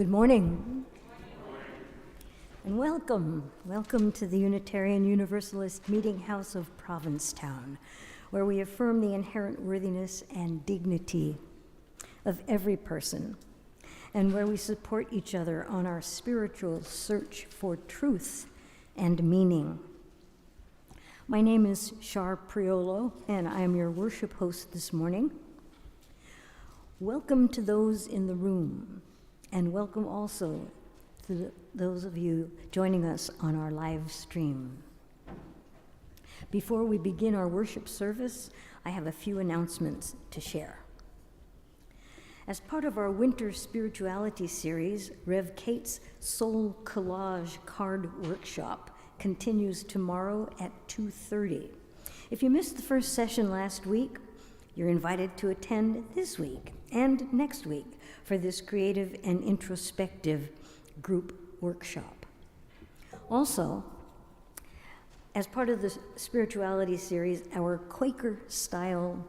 Good morning. And welcome to the Unitarian Universalist Meetinghouse of Provincetown, where we affirm the inherent worthiness and dignity of every person, and where we support each other on our spiritual search for truth and meaning. My name is Char Priolo, and I am your worship host this morning. Welcome to those in the room, and welcome also to those of you joining us on our live stream. Before we begin our worship service, I have a few announcements to share. As part of our winter spirituality series, Rev Kate's Soul Collage card workshop continues tomorrow at 2:30. If you missed the first session last week, you're invited to attend this week and next week for this creative and introspective group workshop. Also, as part of the spirituality series, our Quaker-style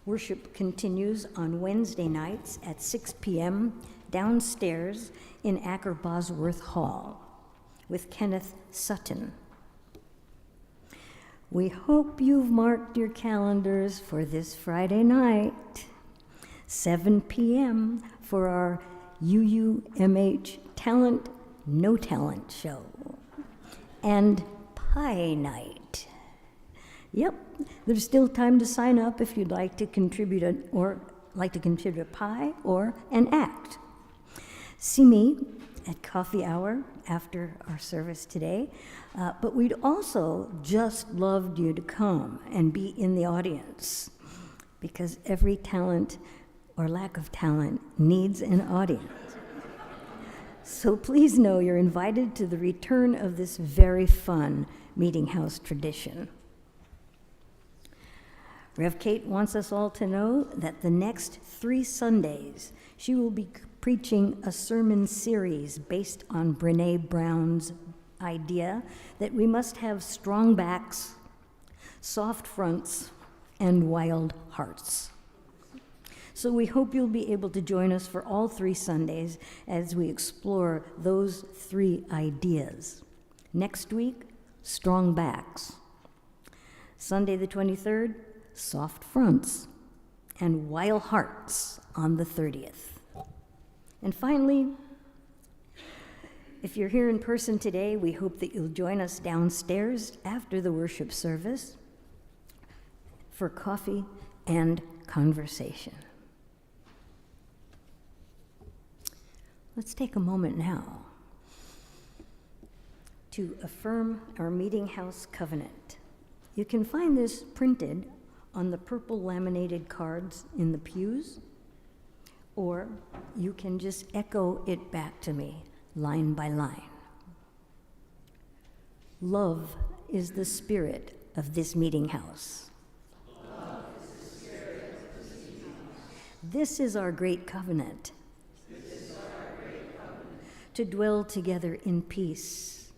worship continues on Wednesday nights at 6 p.m. downstairs in Acker Bosworth Hall with Kenneth Sutton. We hope you've marked your calendars for this Friday night, 7 p.m. for our UUMH Talent, No Talent show, and Pie Night. Yep, there's still time to sign up if you'd like to contribute a pie or an act. See me at coffee hour after our service today, but we'd also just loved you to come and be in the audience, because every talent or lack of talent needs an audience. So please know you're invited to the return of this very fun Meetinghouse tradition. Rev Kate wants us all to know that the next 3 Sundays, she will be preaching a sermon series based on Brené Brown's idea that we must have strong backs, soft fronts, and wild hearts. So we hope you'll be able to join us for all 3 Sundays as we explore those 3 ideas. Next week, strong backs. Sunday the 23rd, soft fronts, and wild hearts on the 30th. And finally, if you're here in person today, we hope that you'll join us downstairs after the worship service for coffee and conversation. Let's take a moment now to affirm our Meetinghouse covenant. You can find this printed on the purple laminated cards in the pews, or you can just echo it back to me, line by line. Love is the spirit of this Meetinghouse. Love is the spirit of this Meetinghouse. This is our great covenant. To dwell together in peace.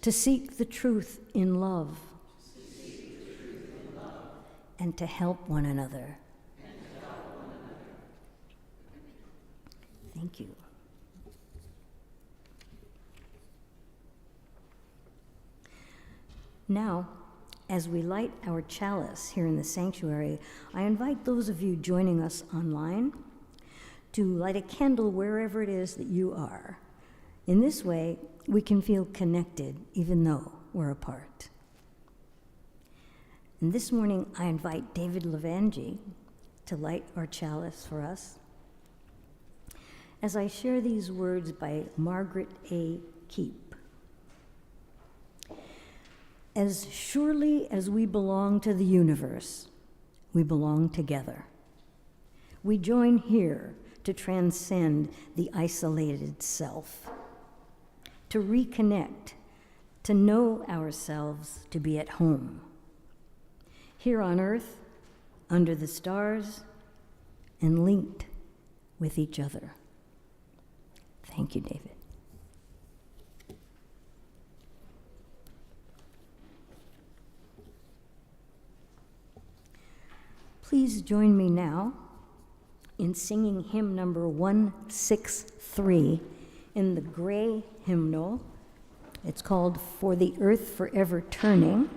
To seek the truth in love. And to help one another. Thank you. Now, as we light our chalice here in the sanctuary, I invite those of you joining us online to light a candle wherever it is that you are. In this way, we can feel connected even though we're apart. And this morning, I invite David Levangie to light our chalice for us as I share these words by Margaret A. Keep. As surely as we belong to the universe, we belong together. We join here to transcend the isolated self, to reconnect, to know ourselves, to be at home. Here on earth, under the stars, and linked with each other. Thank you, David. Please join me now in singing hymn number 163 in the gray hymnal. It's called For the Earth Forever Turning.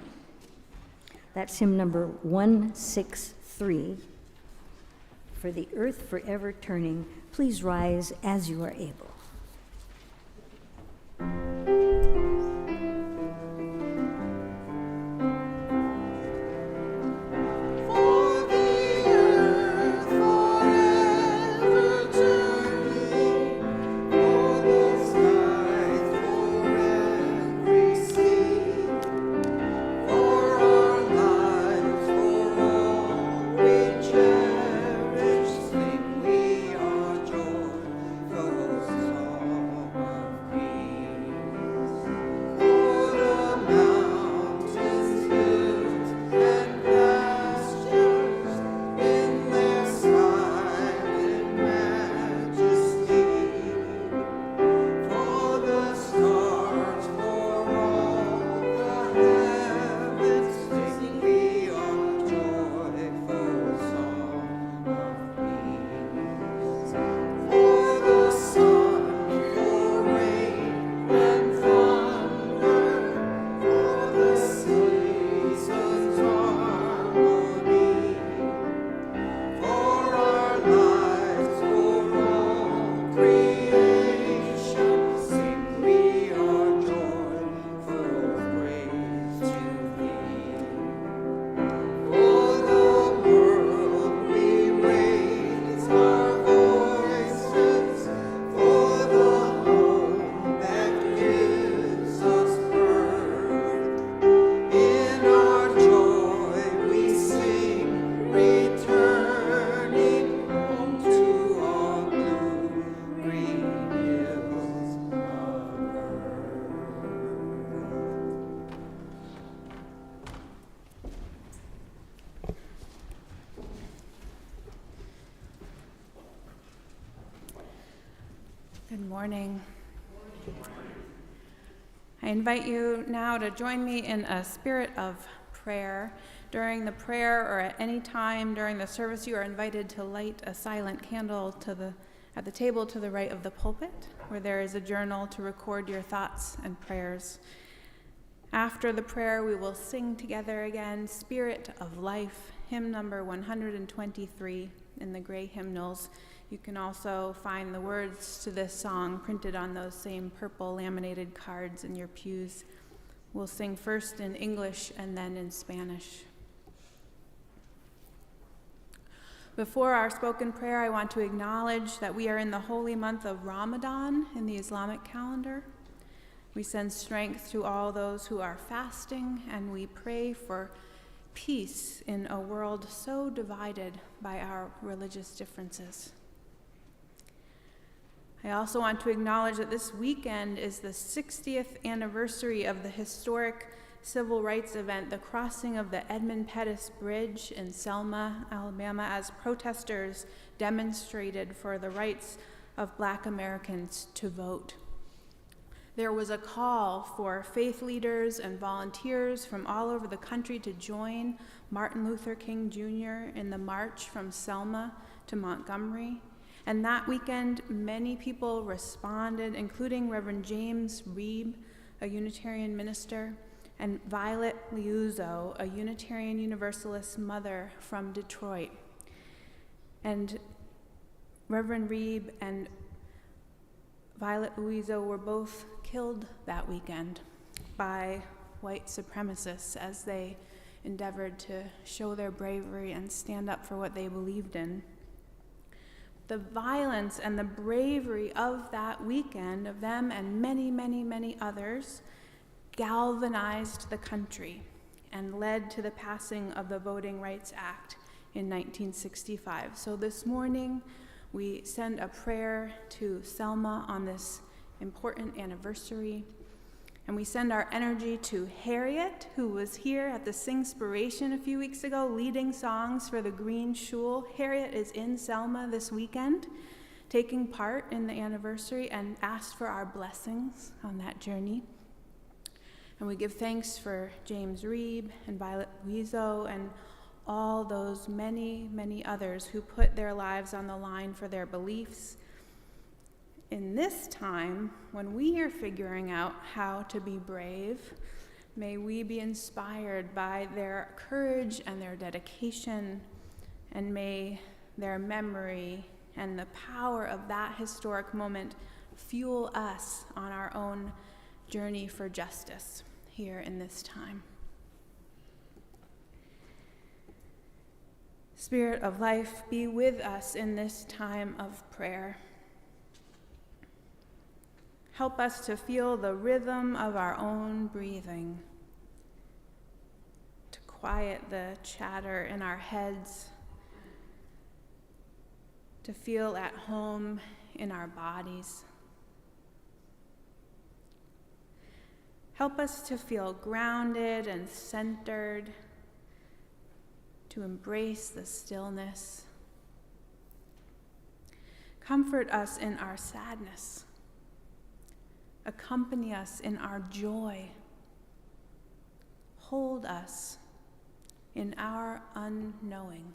That's hymn number 163. For the Earth Forever Turning. Please rise as you are able. Good morning. I invite you now to join me in a spirit of prayer. During the prayer or at any time during the service, you are invited to light a silent candle at the table to the right of the pulpit, where there is a journal to record your thoughts and prayers. After the prayer, we will sing together again, Spirit of Life, hymn number 123 in the gray hymnals. You can also find the words to this song printed on those same purple laminated cards in your pews. We'll sing first in English and then in Spanish. Before our spoken prayer, I want to acknowledge that we are in the holy month of Ramadan in the Islamic calendar. We send strength to all those who are fasting, and we pray for peace in a world so divided by our religious differences. I also want to acknowledge that this weekend is the 60th anniversary of the historic civil rights event, the crossing of the Edmund Pettus Bridge in Selma, Alabama, as protesters demonstrated for the rights of Black Americans to vote. There was a call for faith leaders and volunteers from all over the country to join Martin Luther King Jr. in the march from Selma to Montgomery. And that weekend, many people responded, including Reverend James Reeb, a Unitarian minister, and Violet Liuzzo, a Unitarian Universalist mother from Detroit. And Reverend Reeb and Violet Liuzzo were both killed that weekend by white supremacists as they endeavored to show their bravery and stand up for what they believed in. The violence and the bravery of that weekend, of them and many, many, many others, galvanized the country and led to the passing of the Voting Rights Act in 1965. So this morning, we send a prayer to Selma on this important anniversary. And we send our energy to Harriet, who was here at the Singspiration a few weeks ago, leading songs for the Green Shul. Harriet is in Selma this weekend, taking part in the anniversary, and asked for our blessings on that journey. And we give thanks for James Reeb and Violet Liuzzo and all those many, many others who put their lives on the line for their beliefs. In this time, when we are figuring out how to be brave, may we be inspired by their courage and their dedication, and may their memory and the power of that historic moment fuel us on our own journey for justice here in this time. Spirit of life, be with us in this time of prayer. Help us to feel the rhythm of our own breathing, to quiet the chatter in our heads, to feel at home in our bodies. Help us to feel grounded and centered, to embrace the stillness. Comfort us in our sadness. Accompany us in our joy. Hold us in our unknowing.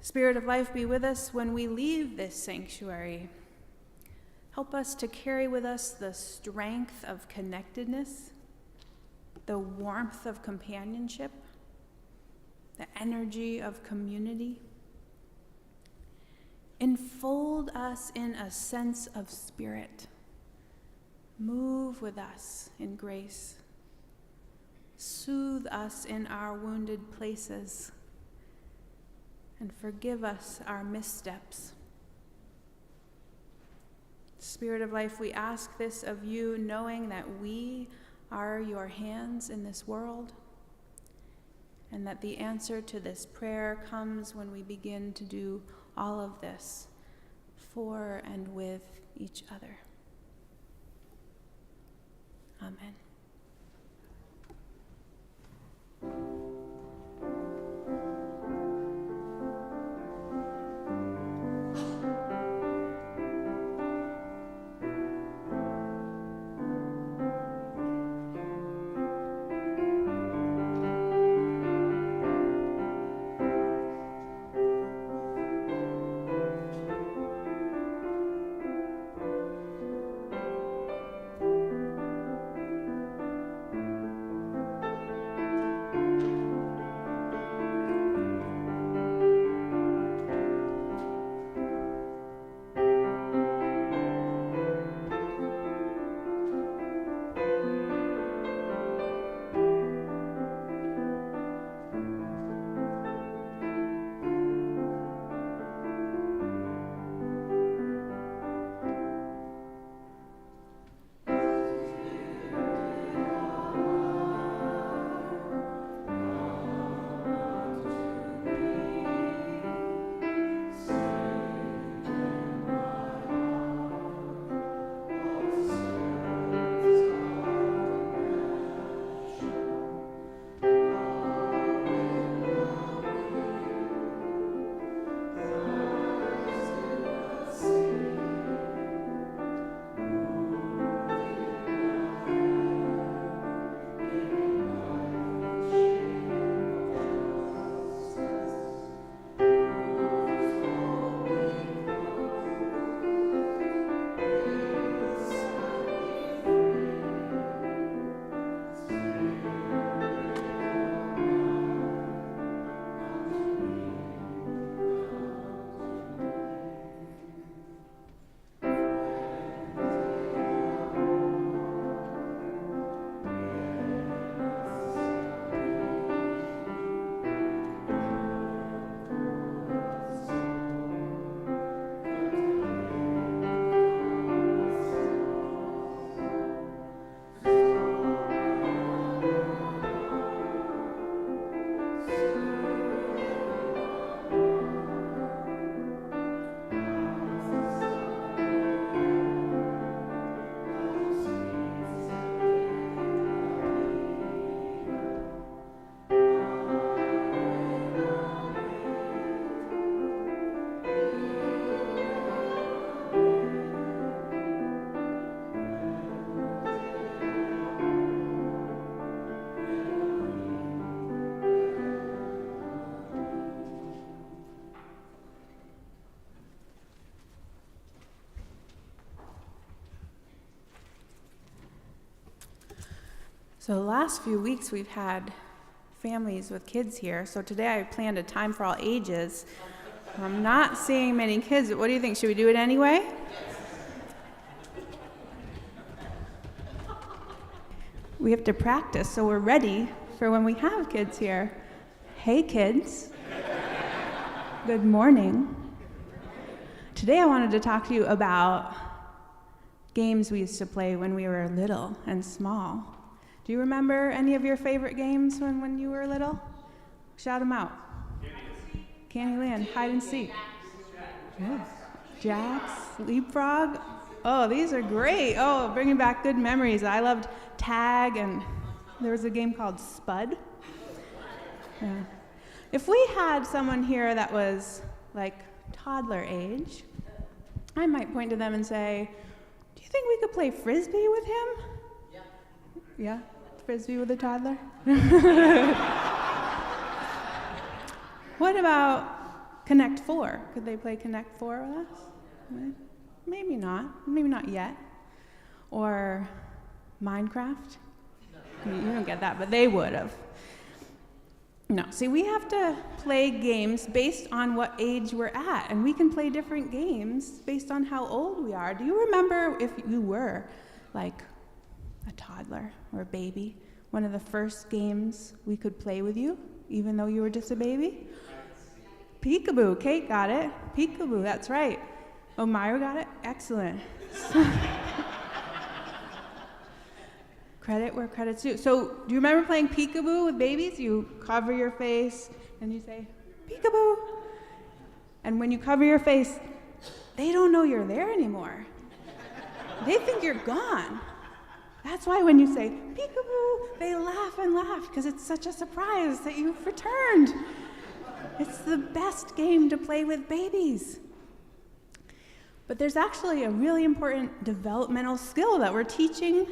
Spirit of life, be with us when we leave this sanctuary. Help us to carry with us the strength of connectedness, the warmth of companionship, the energy of community. Enfold us in a sense of spirit. Move with us in grace. Soothe us in our wounded places, and forgive us our missteps. Spirit of life, we ask this of you, knowing that we are your hands in this world, and that the answer to this prayer comes when we begin to do all of this for and with each other. Amen. So the last few weeks we've had families with kids here. So today I planned a time for all ages. I'm not seeing many kids. What do you think? Should we do it anyway? We have to practice so we're ready for when we have kids here. Hey kids. Good morning. Today I wanted to talk to you about games we used to play when we were little and small. Do you remember any of your favorite games when you were little? Shout them out. Candyland, hide and seek. Yeah. Jacks, leapfrog. Oh, these are great. Oh, bringing back good memories. I loved tag, and there was a game called Spud. Yeah. If we had someone here that was like toddler age, I might point to them and say, do you think we could play Frisbee with him? Yeah? Frisbee with a toddler? What about Connect 4? Could they play Connect 4 with us? Maybe not. Maybe not yet. Or Minecraft? You don't get that, but they would have. No, see, we have to play games based on what age we're at, and we can play different games based on how old we are. Do you remember if you were like a toddler or a baby, one of the first games we could play with you, even though you were just a baby? Peekaboo. Kate got it. Peekaboo, that's right. Oh, Myra got it? Excellent. Credit where credit's due. So, do you remember playing peekaboo with babies? You cover your face and you say, peekaboo. And when you cover your face, they don't know you're there anymore. They think you're gone. That's why when you say, peekaboo, they laugh and laugh because it's such a surprise that you've returned. It's the best game to play with babies. But there's actually a really important developmental skill that we're teaching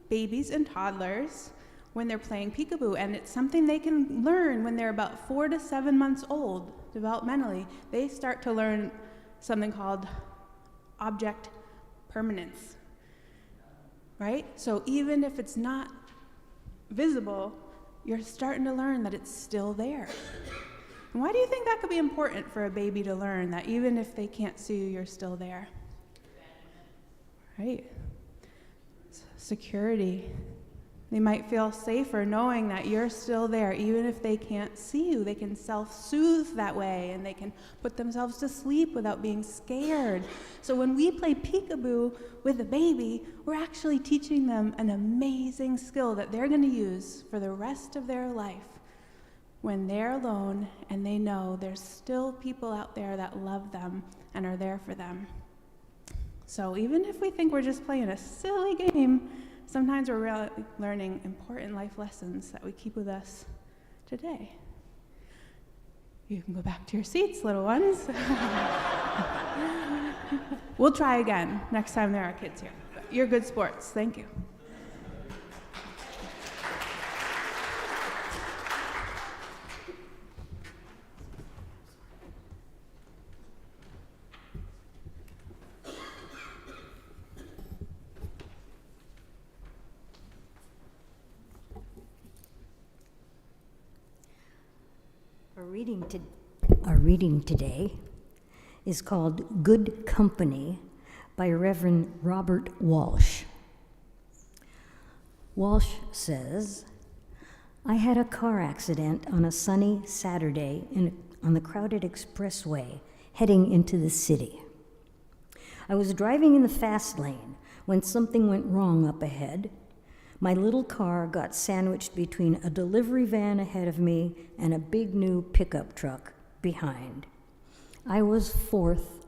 babies and toddlers when they're playing peekaboo, and it's something they can learn when they're about 4 to 7 months old developmentally. They start to learn something called object permanence, right? So even if it's not visible, you're starting to learn that it's still there. And why do you think that could be important for a baby to learn, that even if they can't see you, you're still there? Right? Security. They might feel safer knowing that you're still there, even if they can't see you. They can self-soothe that way, and they can put themselves to sleep without being scared. So when we play peekaboo with a baby, we're actually teaching them an amazing skill that they're going to use for the rest of their life when they're alone and they know there's still people out there that love them and are there for them. So even if we think we're just playing a silly game, sometimes we're really learning important life lessons that we keep with us today. You can go back to your seats, little ones. We'll try again next time there are kids here. But you're good sports. Thank you. Our reading today is called Good Company by Reverend Robert Walsh. Walsh says, I had a car accident on a sunny Saturday on the crowded expressway heading into the city. I was driving in the fast lane when something went wrong up ahead. My little car got sandwiched between a delivery van ahead of me and a big new pickup truck behind. I was fourth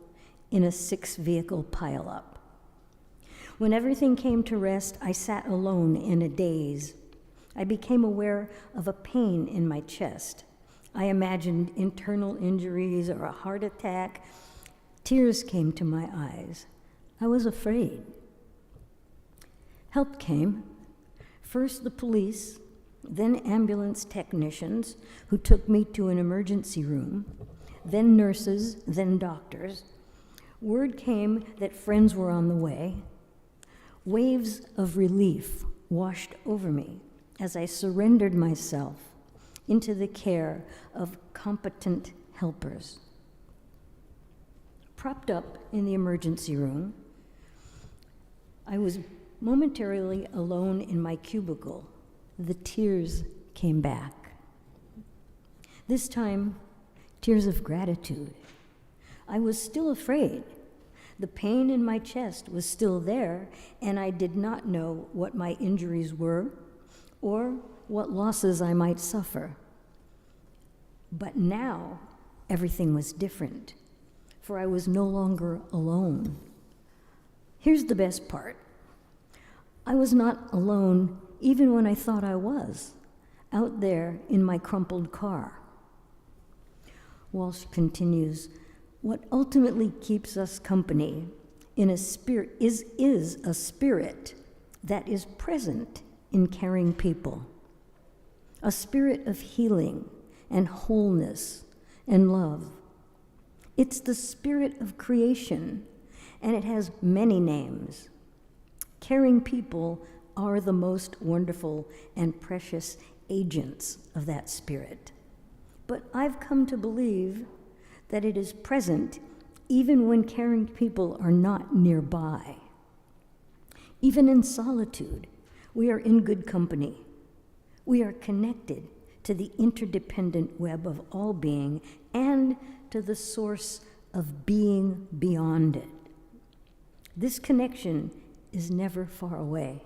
in a 6-vehicle pileup. When everything came to rest, I sat alone in a daze. I became aware of a pain in my chest. I imagined internal injuries or a heart attack. Tears came to my eyes. I was afraid. Help came. First the police, then ambulance technicians who took me to an emergency room, then nurses, then doctors. Word came that friends were on the way. Waves of relief washed over me. as I surrendered myself into the care of competent helpers. Propped up in the emergency room, I was momentarily alone in my cubicle. The tears came back. This time, tears of gratitude. I was still afraid. The pain in my chest was still there, and I did not know what my injuries were or what losses I might suffer. But now, everything was different, for I was no longer alone. Here's the best part. I was not alone even when I thought I was, out there in my crumpled car. Walsh continues, what ultimately keeps us company in a spirit is a spirit that is present in caring people, a spirit of healing and wholeness and love. It's the spirit of creation, and it has many names. Caring people are the most wonderful and precious agents of that spirit. But I've come to believe that it is present even when caring people are not nearby. Even in solitude, we are in good company. We are connected to the interdependent web of all being and to the source of being beyond it. This connection is never far away.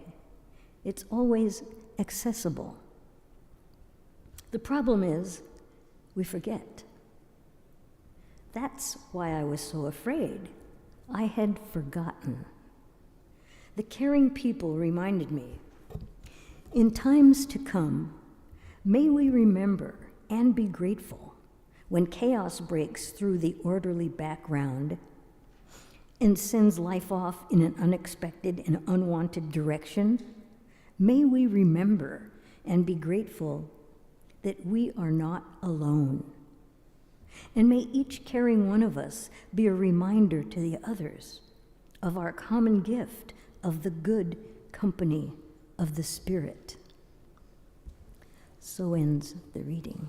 It's always accessible. The problem is, we forget. That's why I was so afraid. I had forgotten. The caring people reminded me, in times to come, may we remember and be grateful when chaos breaks through the orderly background and sends life off in an unexpected and unwanted direction. May we remember and be grateful that we are not alone. And may each caring one of us be a reminder to the others of our common gift of the good company of the Spirit. So ends the reading.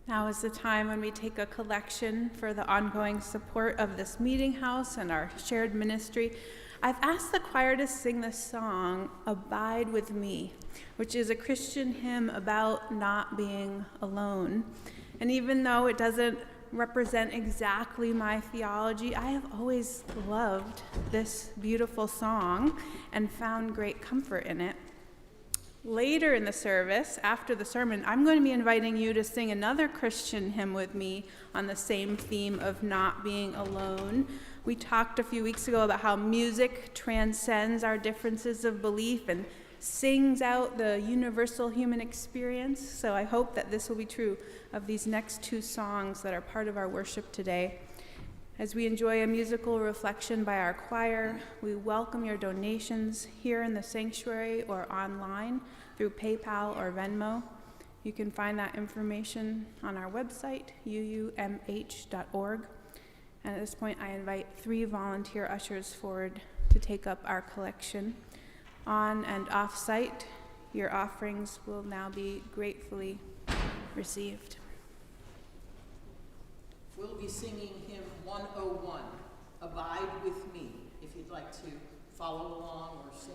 Now is the time when we take a collection for the ongoing support of this Meetinghouse and our shared ministry. I've asked the choir to sing the song, Abide With Me, which is a Christian hymn about not being alone. And even though it doesn't represent exactly my theology, I have always loved this beautiful song and found great comfort in it. Later in the service, after the sermon, I'm going to be inviting you to sing another Christian hymn with me on the same theme of not being alone. We talked a few weeks ago about how music transcends our differences of belief and sings out the universal human experience. So I hope that this will be true of these next two songs that are part of our worship today. As we enjoy a musical reflection by our choir, we welcome your donations here in the sanctuary or online through PayPal or Venmo. You can find that information on our website, uumh.org. And at this point, I invite 3 volunteer ushers forward to take up our collection. On and off-site, your offerings will now be gratefully received. We'll be singing hymn 101, Abide With Me, if you'd like to follow along or sing.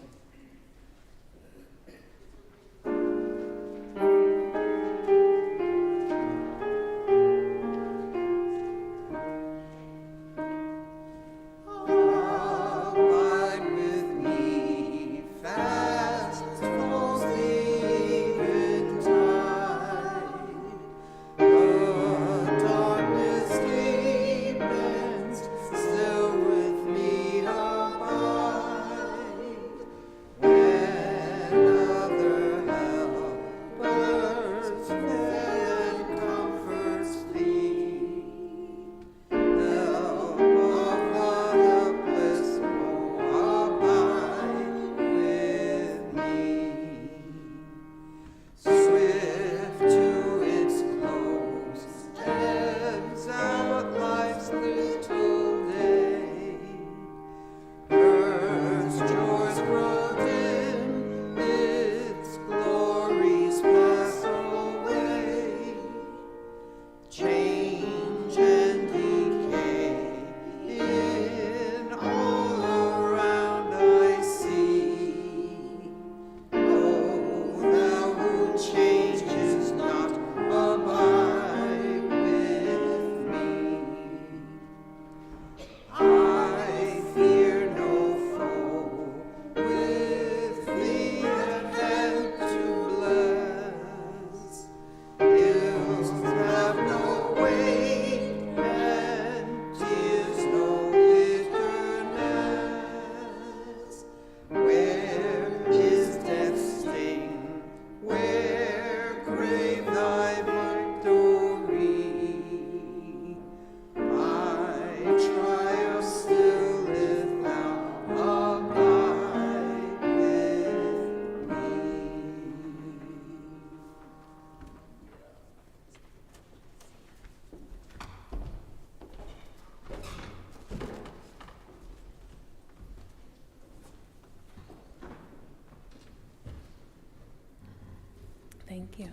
you.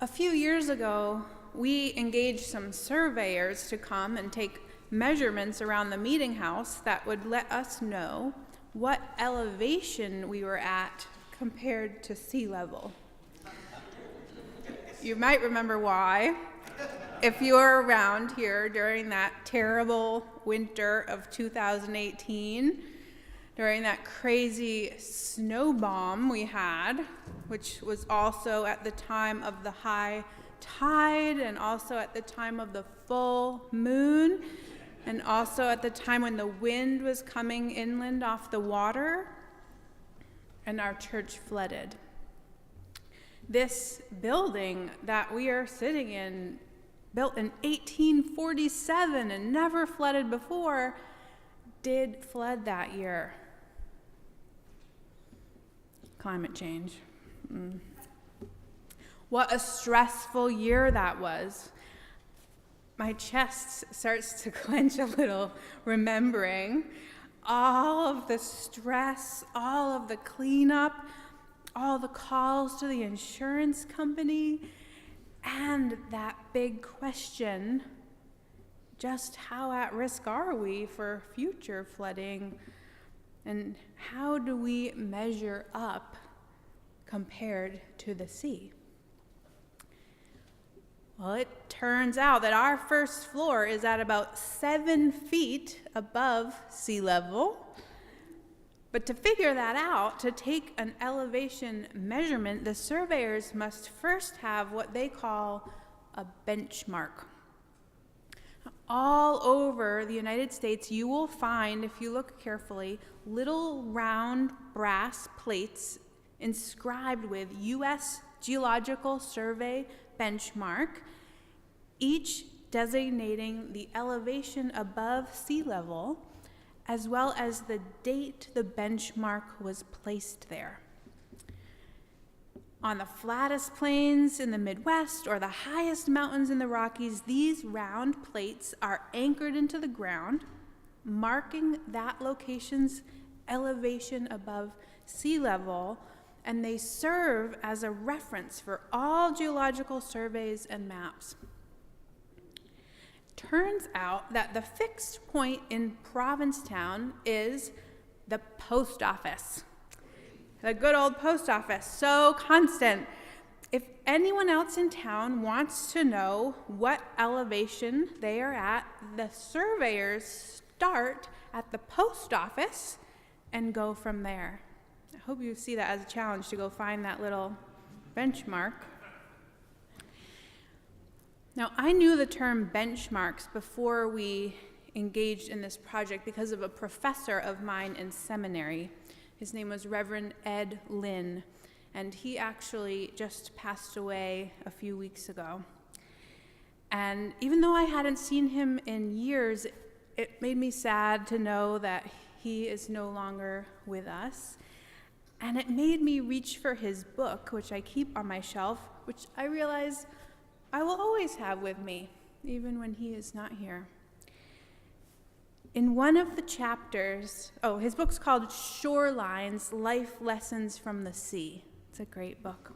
A few years ago, we engaged some surveyors to come and take measurements around the Meetinghouse that would let us know what elevation we were at compared to sea level. You might remember why. If you were around here during that terrible winter of 2018, during that crazy snow bomb we had, which was also at the time of the high tide and also at the time of the full moon and also at the time when the wind was coming inland off the water and our church flooded. This building that we are sitting in, built in 1847 and never flooded before, did flood that year. Climate change. What a stressful year that was. My chest starts to clench a little, remembering all of the stress, all of the cleanup, all the calls to the insurance company, and that big question, just how at risk are we for future flooding? And how do we measure up compared to the sea? Well, it turns out that our first floor is at about 7 feet above sea level. But to figure that out, to take an elevation measurement, the surveyors must first have what they call a benchmark. All over the United States, you will find, if you look carefully, little round brass plates inscribed with U.S. Geological Survey benchmark, each designating the elevation above sea level, as well as the date the benchmark was placed there. On the flattest plains in the Midwest or the highest mountains in the Rockies, these round plates are anchored into the ground, marking that location's elevation above sea level, and they serve as a reference for all geological surveys and maps. Turns out that the fixed point in Provincetown is the post office. The good old post office, so constant. If anyone else in town wants to know what elevation they are at, the surveyors start at the post office and go from there. I hope you see that as a challenge to go find that little benchmark. Now, I knew the term benchmarks before we engaged in this project because of a professor of mine in seminary. His name was Reverend Ed Lynn, and he actually just passed away a few weeks ago. And even though I hadn't seen him in years, it made me sad to know that he is no longer with us. And it made me reach for his book, which I keep on my shelf, which I realize I will always have with me, even when he is not here. In one of the chapters, his book's called Shorelines, Life Lessons from the Sea. It's a great book.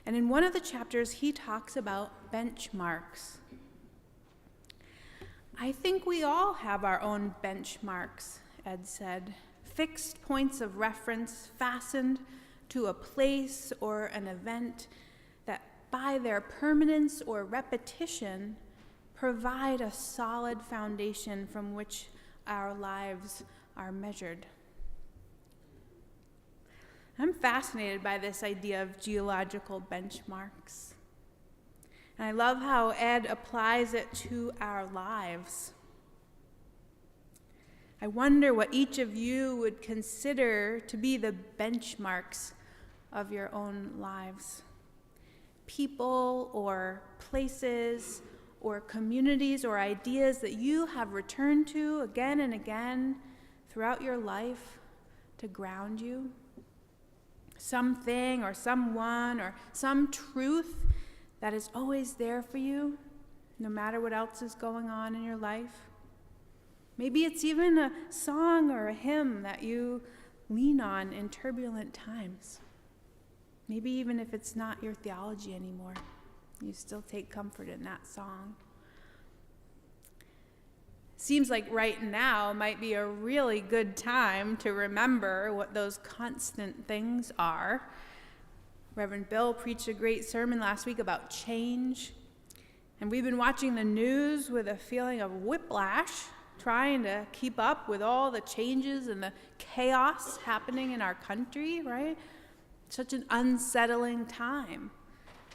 And in one of the chapters, he talks about benchmarks. I think we all have our own benchmarks, Ed said. Fixed points of reference fastened to a place or an event that by their permanence or repetition provide a solid foundation from which our lives are measured. I'm fascinated by this idea of geological benchmarks. And I love how Ed applies it to our lives. I wonder what each of you would consider to be the benchmarks of your own lives. People or places or communities or ideas that you have returned to again and again throughout your life to ground you. Something or someone or some truth that is always there for you, no matter what else is going on in your life. Maybe it's even a song or a hymn that you lean on in turbulent times. Maybe even if it's not your theology anymore, you still take comfort in that song. Seems like right now might be a really good time to remember what those constant things are. Reverend Bill preached a great sermon last week about change, and we've been watching the news with a feeling of whiplash, trying to keep up with all the changes and the chaos happening in our country, right? Such an unsettling time,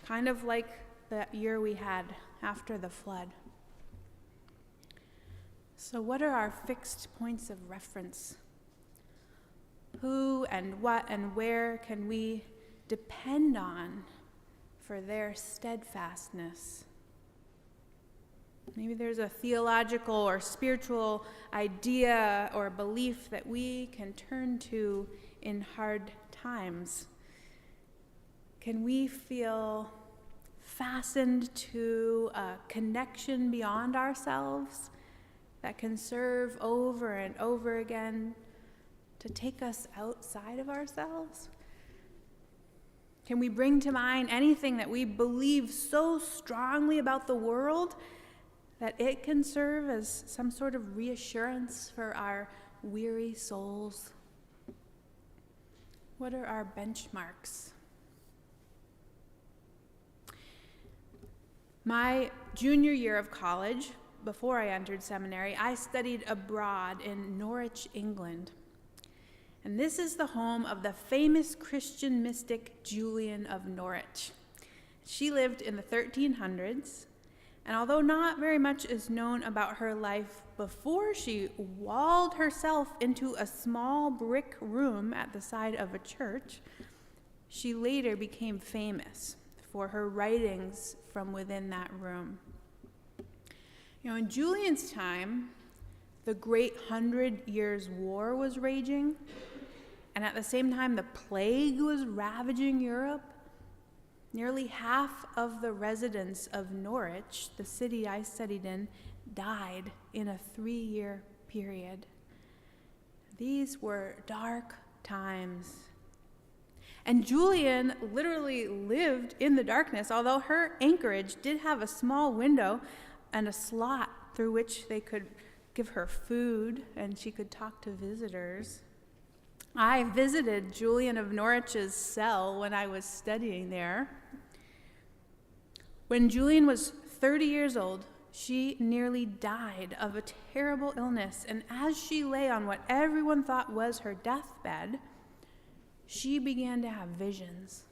kind of like that year we had after the flood. So what are our fixed points of reference? Who and what and where can we depend on for their steadfastness? Maybe there's a theological or spiritual idea or belief that we can turn to in hard times. Can we feel fastened to a connection beyond ourselves that can serve over and over again to take us outside of ourselves? Can we bring to mind anything that we believe so strongly about the world that it can serve as some sort of reassurance for our weary souls? What are our benchmarks? My junior year of college, before I entered seminary, I studied abroad in Norwich, England. And this is the home of the famous Christian mystic Julian of Norwich. She lived in the 1300s, and although not very much is known about her life before she walled herself into a small brick room at the side of a church, she later became famous for her writings from within that room. In Julian's time, the Great 100 Years' War was raging, and at the same time, the plague was ravaging Europe. Nearly half of the residents of Norwich, the city I studied in, died in a 3-year period. These were dark times. And Julian literally lived in the darkness, although her anchorage did have a small window and a slot through which they could give her food and she could talk to visitors. I visited Julian of Norwich's cell when I was studying there. When Julian was 30 years old, she nearly died of a terrible illness, and as she lay on what everyone thought was her deathbed, she began to have visions.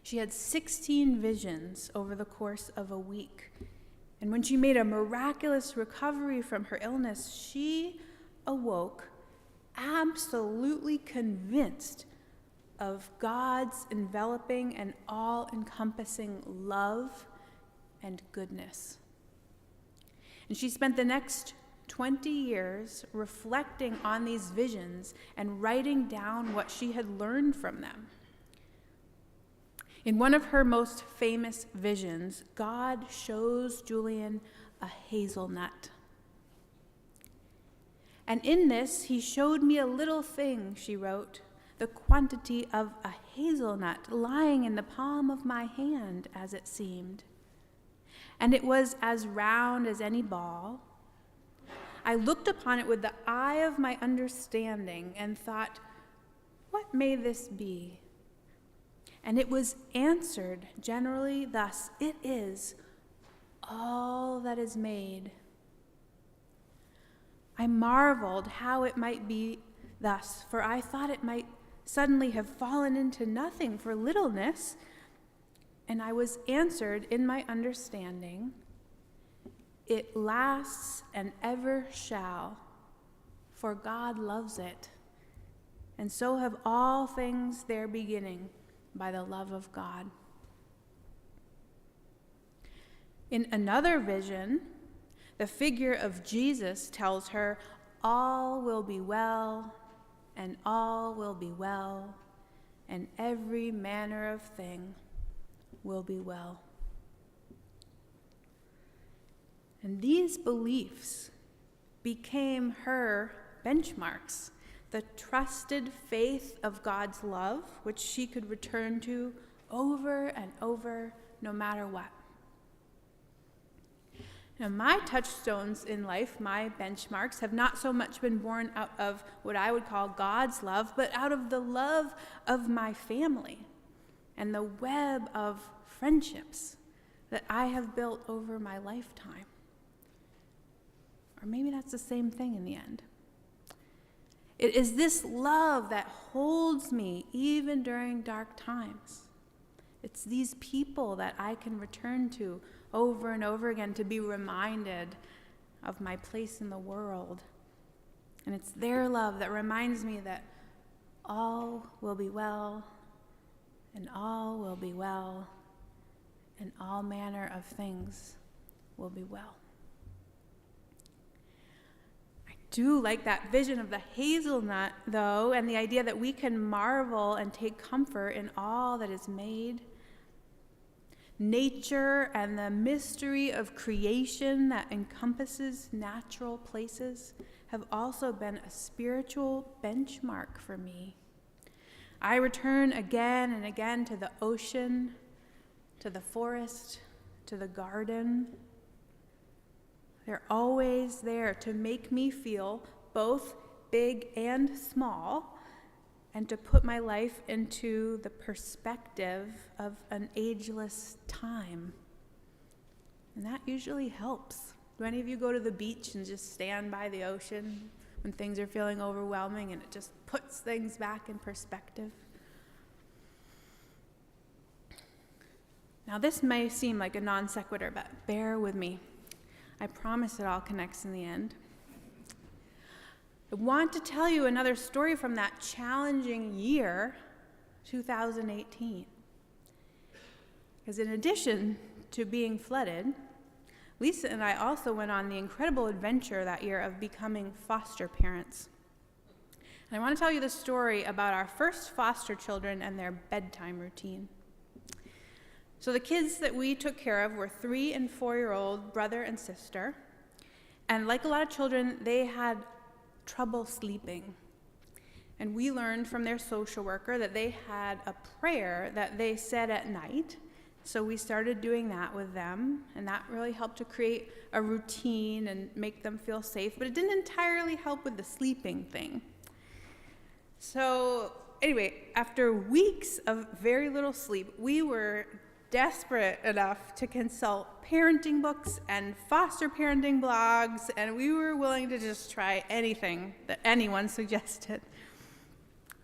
She had 16 visions over the course of a week, and when she made a miraculous recovery from her illness, she awoke absolutely convinced of God's enveloping and all-encompassing love and goodness. And she spent the next 20 years reflecting on these visions and writing down what she had learned from them. In one of her most famous visions, God shows Julian a hazelnut. And in this, he showed me a little thing, she wrote, the quantity of a hazelnut lying in the palm of my hand, as it seemed. And it was as round as any ball. I looked upon it with the eye of my understanding and thought, what may this be? And it was answered generally thus, it is all that is made. I marveled how it might be thus, for I thought it might suddenly have fallen into nothing for littleness, and I was answered in my understanding, it lasts and ever shall, for God loves it, and so have all things their beginning by the love of God. In another vision, the figure of Jesus tells her, all will be well, and all will be well, and every manner of thing will be well. And these beliefs became her benchmarks the trusted faith of God's love, which she could return to over and over, no matter what. Now, my touchstones in life, my benchmarks, have not so much been born out of what I would call God's love, but out of the love of my family and the web of friendships that I have built over my lifetime. Or maybe that's the same thing in the end. It is this love that holds me even during dark times. It's these people that I can return to over and over again to be reminded of my place in the world. And it's their love that reminds me that all will be well, and all will be well, and all manner of things will be well. I do like that vision of the hazelnut, though, and the idea that we can marvel and take comfort in all that is made. Nature and the mystery of creation that encompasses natural places have also been a spiritual benchmark for me. I return again and again to the ocean, to the forest, to the garden. They're always there to make me feel both big and small, and to put my life into the perspective of an ageless time. And that usually helps. Do any of you go to the beach and just stand by the ocean when things are feeling overwhelming and it just puts things back in perspective? Now, this may seem like a non sequitur, but bear with me. I promise it all connects in the end. I want to tell you another story from that challenging year, 2018. Because in addition to being flooded, Lisa and I also went on the incredible adventure that year of becoming foster parents. And I want to tell you the story about our first foster children and their bedtime routine. So the kids that we took care of were 3 and 4-year-old brother and sister. And like a lot of children, they had trouble sleeping. And we learned from their social worker that they had a prayer that they said at night. So we started doing that with them, and that really helped to create a routine and make them feel safe, but it didn't entirely help with the sleeping thing. So anyway, after weeks of very little sleep, we were desperate enough to consult parenting books and foster parenting blogs, and we were willing to just try anything that anyone suggested.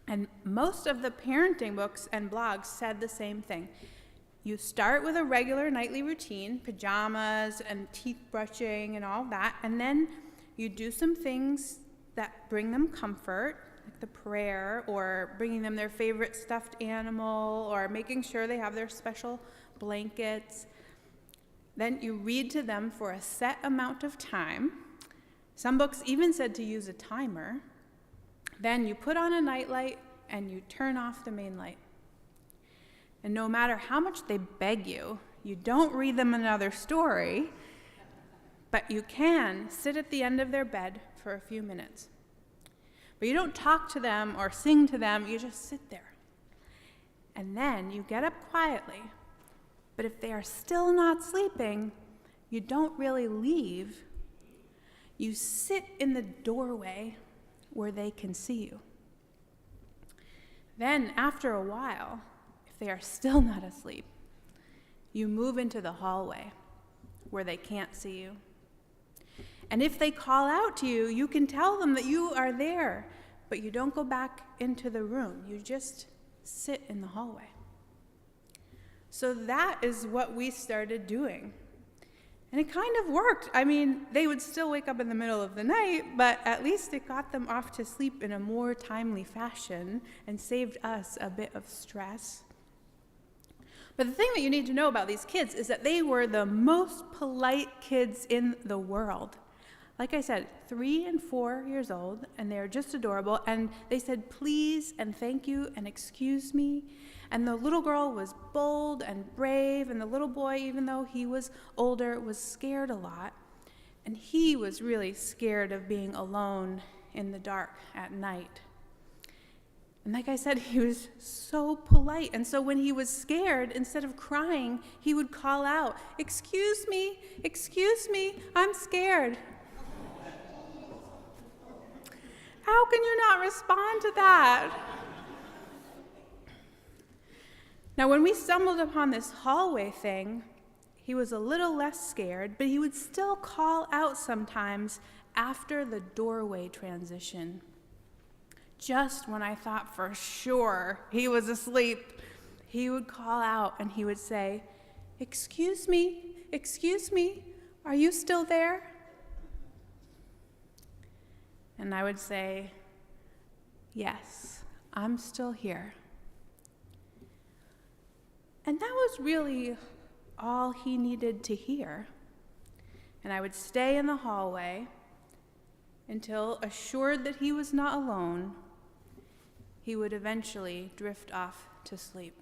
And most of the parenting books and blogs said the same thing. You start with a regular nightly routine, pajamas and teeth brushing and all that, and then you do some things that bring them comfort, like the prayer, or bringing them their favorite stuffed animal, or making sure they have their special blankets. Then you read to them for a set amount of time. Some books even said to use a timer. Then you put on a nightlight and you turn off the main light. And no matter how much they beg you, you don't read them another story, but you can sit at the end of their bed for a few minutes. But you don't talk to them or sing to them, you just sit there. And then you get up quietly. But if they are still not sleeping, you don't really leave. You sit in the doorway where they can see you. Then, after a while, if they are still not asleep, you move into the hallway where they can't see you. And if they call out to you, you can tell them that you are there, but you don't go back into the room. You just sit in the hallway. So that is what we started doing. And it kind of worked. I mean, they would still wake up in the middle of the night, but at least it got them off to sleep in a more timely fashion and saved us a bit of stress. But the thing that you need to know about these kids is that they were the most polite kids in the world. Like I said, 3 and 4 years old, and they're just adorable, and they said please and thank you and excuse me. And the little girl was bold and brave, and the little boy, even though he was older, was scared a lot. And he was really scared of being alone in the dark at night And like I said, he was so polite. And so when he was scared, instead of crying, he would call out, excuse me, I'm scared." How can you not respond to that? Now, when we stumbled upon this hallway thing, he was a little less scared, but he would still call out sometimes after the doorway transition. Just when I thought for sure he was asleep, he would call out and he would say, excuse me, are you still there?" And I would say, "Yes, I'm still here." And that was really all he needed to hear. And I would stay in the hallway until, assured that he was not alone, he would eventually drift off to sleep.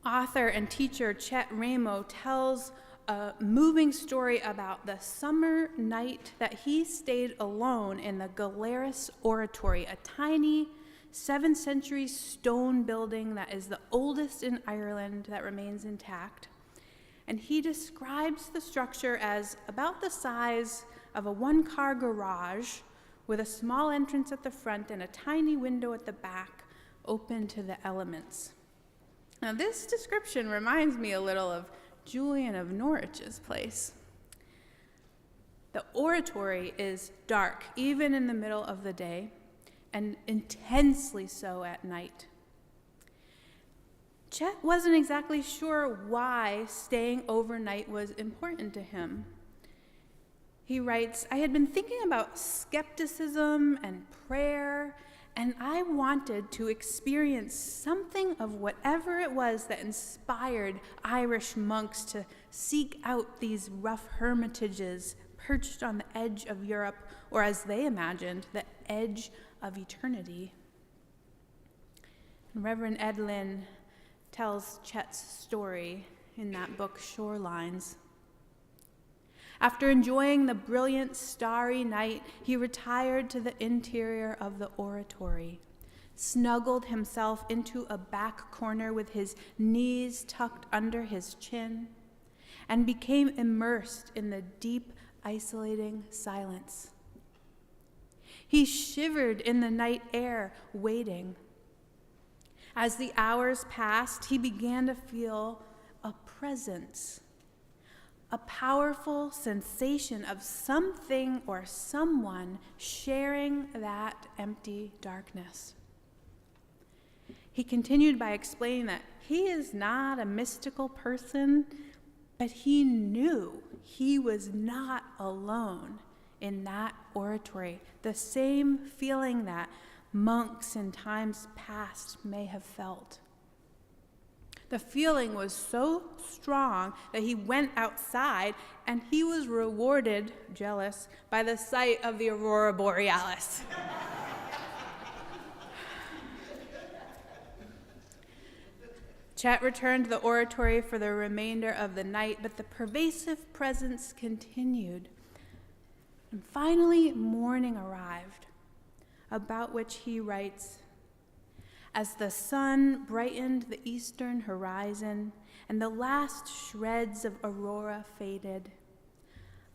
Author and teacher Chet Ramo tells a moving story about the summer night that he stayed alone in the Galeras Oratory, a tiny 7th century stone building that is the oldest in Ireland that remains intact. And he describes the structure as about the size of a one-car garage with a small entrance at the front and a tiny window at the back open to the elements. Now, this description reminds me a little of Julian of Norwich's place. The oratory is dark, even in the middle of the day, and intensely so at night. Chet wasn't exactly sure why staying overnight was important to him. He writes, "I had been thinking about skepticism and prayer, and I wanted to experience something of whatever it was that inspired Irish monks to seek out these rough hermitages perched on the edge of Europe, or as they imagined, the edge of eternity." And Reverend Ed Lynn tells Chet's story in that book, Shorelines. After enjoying the brilliant starry night, he retired to the interior of the oratory, snuggled himself into a back corner with his knees tucked under his chin, and became immersed in the deep, isolating silence. He shivered in the night air, waiting. As the hours passed, he began to feel a presence, a powerful sensation of something or someone sharing that empty darkness. He continued by explaining that he is not a mystical person, but he knew he was not alone in that oratory, the same feeling that monks in times past may have felt. The feeling was so strong that he went outside and he was rewarded, jealous, by the sight of the aurora borealis. Chet returned to the oratory for the remainder of the night, but the pervasive presence continued. And finally, morning arrived, about which he writes, "As the sun brightened the eastern horizon and the last shreds of aurora faded,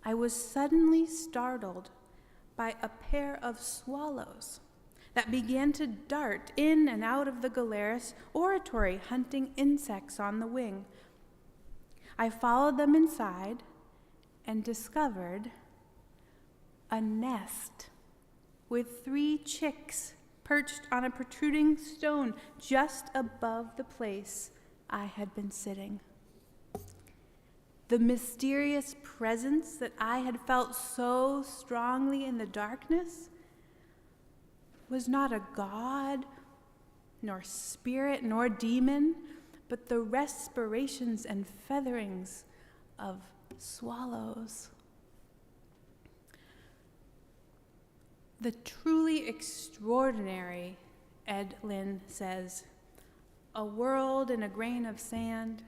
I was suddenly startled by a pair of swallows that began to dart in and out of the Galeras oratory, hunting insects on the wing. I followed them inside and discovered a nest with 3 chicks perched on a protruding stone just above the place I had been sitting. The mysterious presence that I had felt so strongly in the darkness was not a god, nor spirit, nor demon, but the respirations and featherings of swallows." The truly extraordinary, Ed Lynn says, a world in a grain of sand,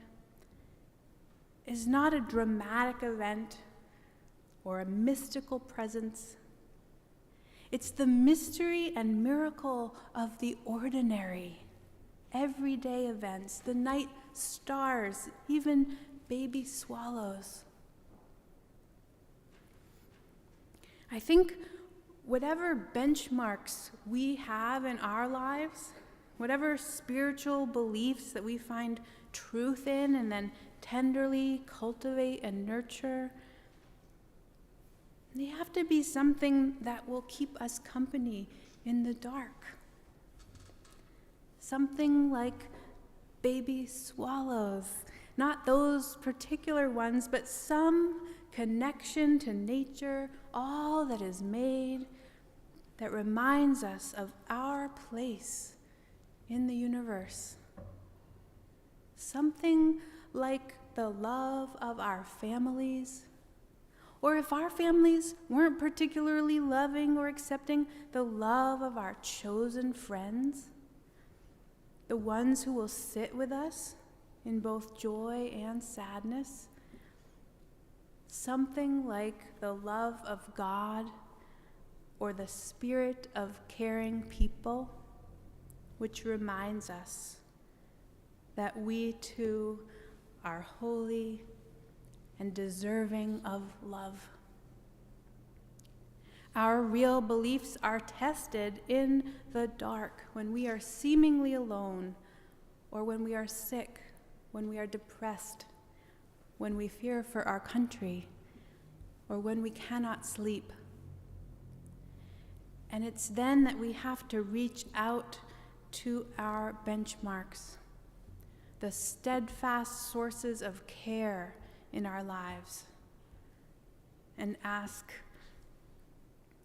is not a dramatic event or a mystical presence. It's the mystery and miracle of the ordinary, everyday events, the night stars, even baby swallows. I think whatever benchmarks we have in our lives, whatever spiritual beliefs that we find truth in and then tenderly cultivate and nurture, they have to be something that will keep us company in the dark. Something like baby swallows, not those particular ones, but some connection to nature, all that is made, that reminds us of our place in the universe. Something like the love of our families, or if our families weren't particularly loving or accepting, the love of our chosen friends, the ones who will sit with us in both joy and sadness. Something like the love of God or the spirit of caring people, which reminds us that we too are holy and deserving of love. Our real beliefs are tested in the dark when we are seemingly alone, or when we are sick, when we are depressed, when we fear for our country, or when we cannot sleep. And it's then that we have to reach out to our benchmarks, the steadfast sources of care in our lives, and ask,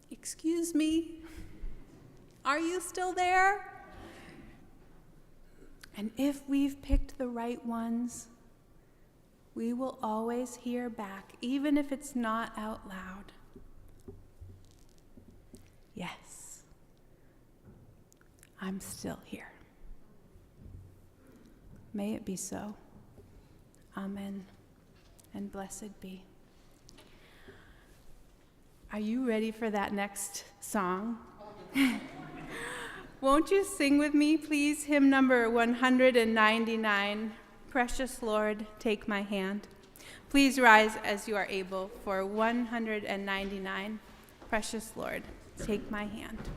"Excuse me, are you still there?" And if we've picked the right ones, we will always hear back, even if it's not out loud. Yes, I'm still here. May it be so. Amen, and blessed be. Are you ready for that next song? Won't you sing with me, please, hymn number 199, Precious Lord, Take My Hand. Please rise as you are able for 199, Precious Lord, Take My Hand.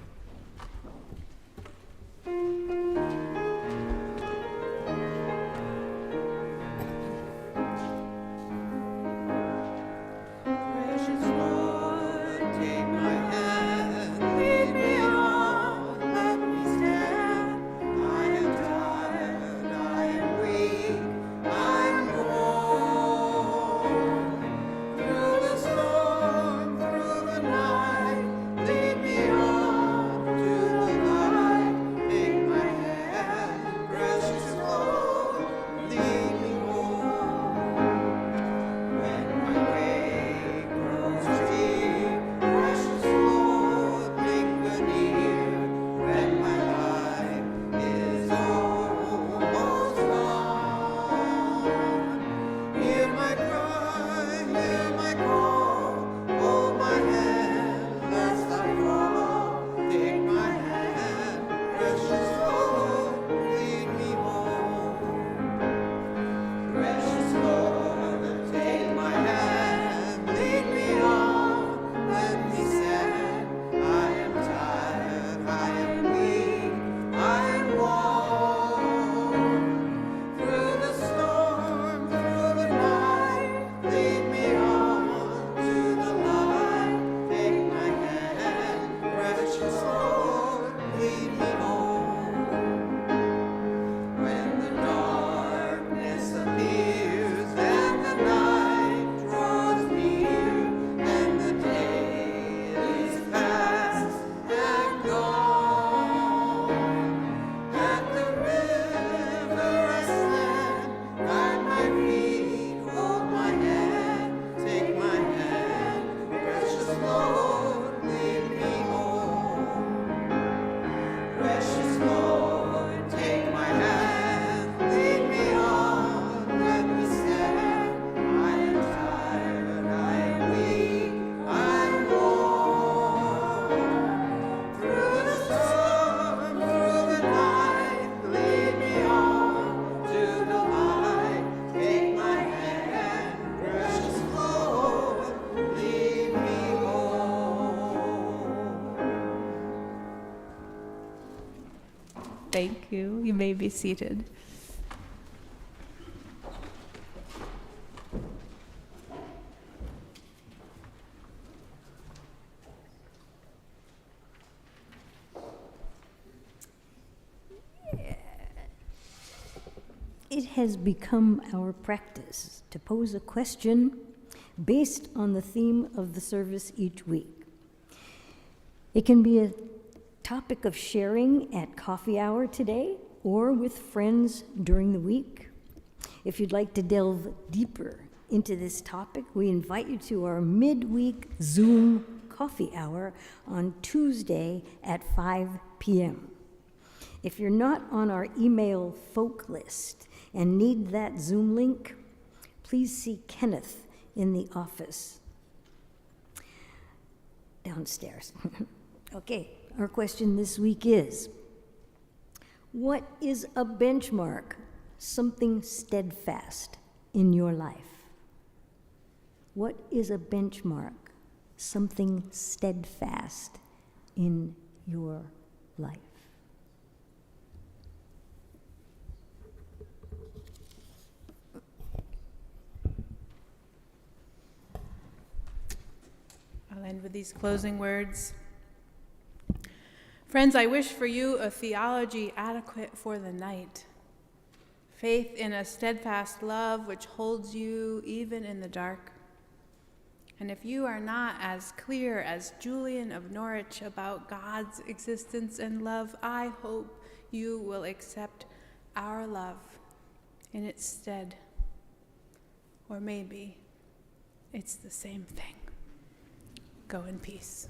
Thank you. You may be seated. It has become our practice to pose a question based on the theme of the service each week. It can be a topic of sharing at coffee hour today or with friends during the week. If you'd like to delve deeper into this topic, we invite you to our midweek Zoom coffee hour on Tuesday at 5 p.m. If you're not on our email folk list and need that Zoom link, please see Kenneth in the office downstairs. Okay, our question this week is, what is a benchmark, something steadfast in your life? What is a benchmark, something steadfast in your life? I'll end with these closing words. Friends, I wish for you a theology adequate for the night, faith in a steadfast love which holds you even in the dark. And if you are not as clear as Julian of Norwich about God's existence and love, I hope you will accept our love in its stead. Or maybe it's the same thing. Go in peace.